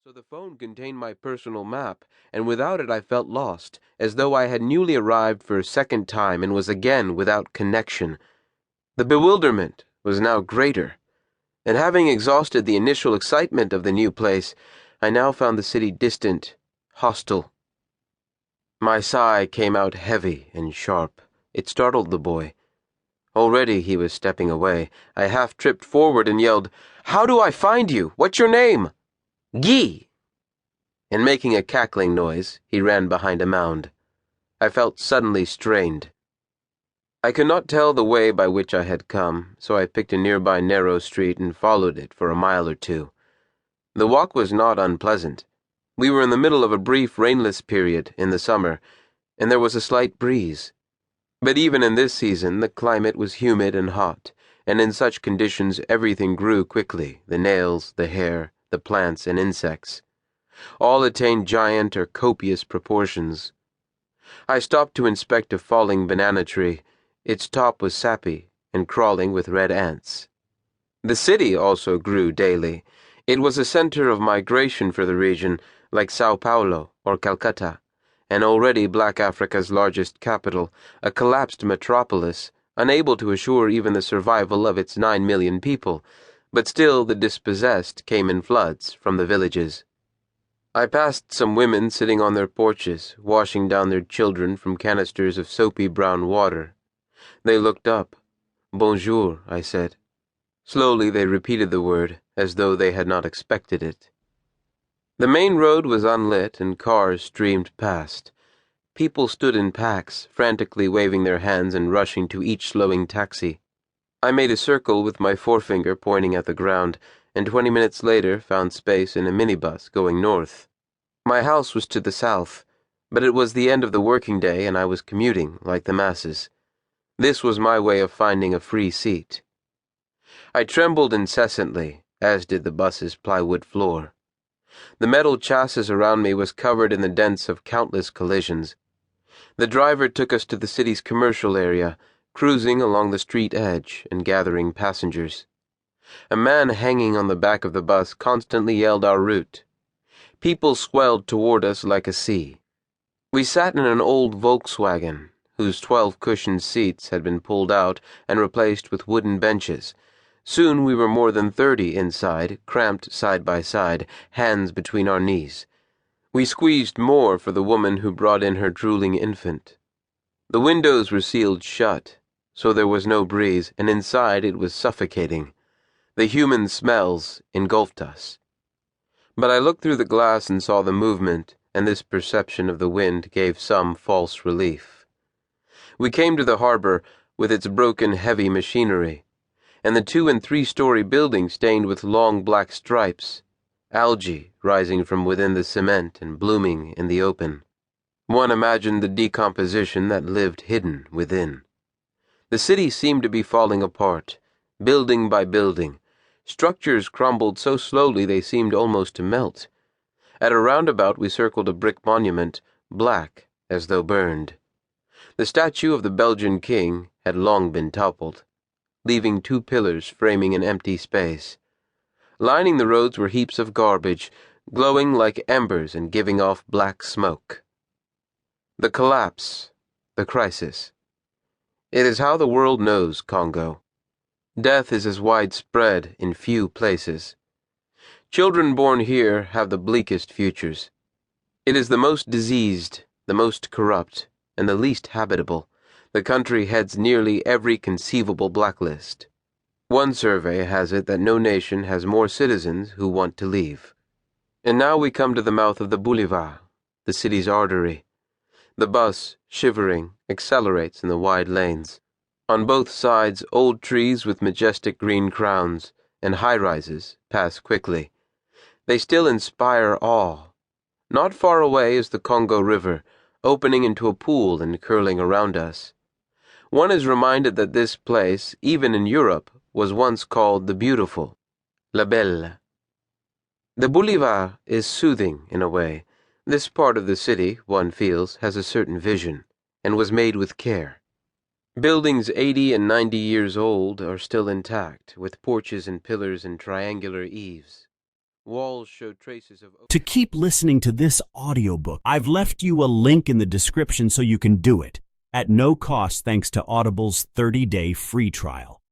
So the phone contained my personal map, and without it I felt lost, as though I had newly arrived for a second time and was again without connection. The bewilderment was now greater, and having exhausted the initial excitement of the new place, I now found the city distant, hostile. My sigh came out heavy and sharp. It startled the boy. Already he was stepping away. I half tripped forward and yelled, "How do I find you? What's your name?" "Guy!" And making a cackling noise, he ran behind a mound. I felt suddenly strained. I could not tell the way by which I had come, so I picked a nearby narrow street and followed it for a mile or two. The walk was not unpleasant. We were in the middle of a brief rainless period in the summer, and there was a slight breeze. But even in this season, the climate was humid and hot, and in such conditions everything grew quickly, the nails, the hair, the plants, and insects. All attained giant or copious proportions. I stopped to inspect a falling banana tree. Its top was sappy and crawling with red ants. The city also grew daily. It was a center of migration for the region, like Sao Paulo or Calcutta, and already Black Africa's largest capital, a collapsed metropolis, unable to assure even the survival of its 9 million people, but still the dispossessed came in floods from the villages. I passed some women sitting on their porches, washing down their children from canisters of soapy brown water. They looked up. "Bonjour," I said. Slowly they repeated the word, as though they had not expected it. The main road was unlit, and cars streamed past. People stood in packs, frantically waving their hands and rushing to each slowing taxi. I made a circle with my forefinger pointing at the ground, and 20 minutes later found space in a minibus going north. My house was to the south, but it was the end of the working day and I was commuting like the masses. This was my way of finding a free seat. I trembled incessantly, as did the bus's plywood floor. The metal chassis around me was covered in the dents of countless collisions. The driver took us to the city's commercial area, cruising along the street edge and gathering passengers. A man hanging on the back of the bus constantly yelled our route. People swelled toward us like a sea. We sat in an old Volkswagen, whose 12 cushioned seats had been pulled out and replaced with wooden benches. Soon we were more than 30 inside, cramped side by side, hands between our knees. We squeezed more for the woman who brought in her drooling infant. The windows were sealed shut, so there was no breeze, and inside it was suffocating. The human smells engulfed us. But I looked through the glass and saw the movement, and this perception of the wind gave some false relief. We came to the harbor with its broken heavy machinery, and the 2- and 3-story buildings stained with long black stripes, algae rising from within the cement and blooming in the open. One imagined the decomposition that lived hidden within. The city seemed to be falling apart, building by building. Structures crumbled so slowly they seemed almost to melt. At a roundabout we circled a brick monument, black as though burned. The statue of the Belgian king had long been toppled, leaving 2 pillars framing an empty space. Lining the roads were heaps of garbage, glowing like embers and giving off black smoke. The collapse, the crisis. It is how the world knows Congo. Death is as widespread in few places. Children born here have the bleakest futures. It is the most diseased, the most corrupt, and the least habitable. The country heads nearly every conceivable blacklist. One survey has it that no nation has more citizens who want to leave. And now we come to the mouth of the boulevard, the city's artery. The bus, shivering, accelerates in the wide lanes. On both sides, old trees with majestic green crowns and high-rises pass quickly. They still inspire awe. Not far away is the Congo River, opening into a pool and curling around us. One is reminded that this place, even in Europe, was once called the Beautiful, La Belle. The boulevard is soothing in a way. This part of the city, one feels, has a certain vision, and was made with care. Buildings 80 and 90 years old are still intact, with porches and pillars and triangular eaves. Walls showed traces of... To keep listening to this audiobook, I've left you a link in the description so you can do it, at no cost thanks to Audible's 30-day free trial.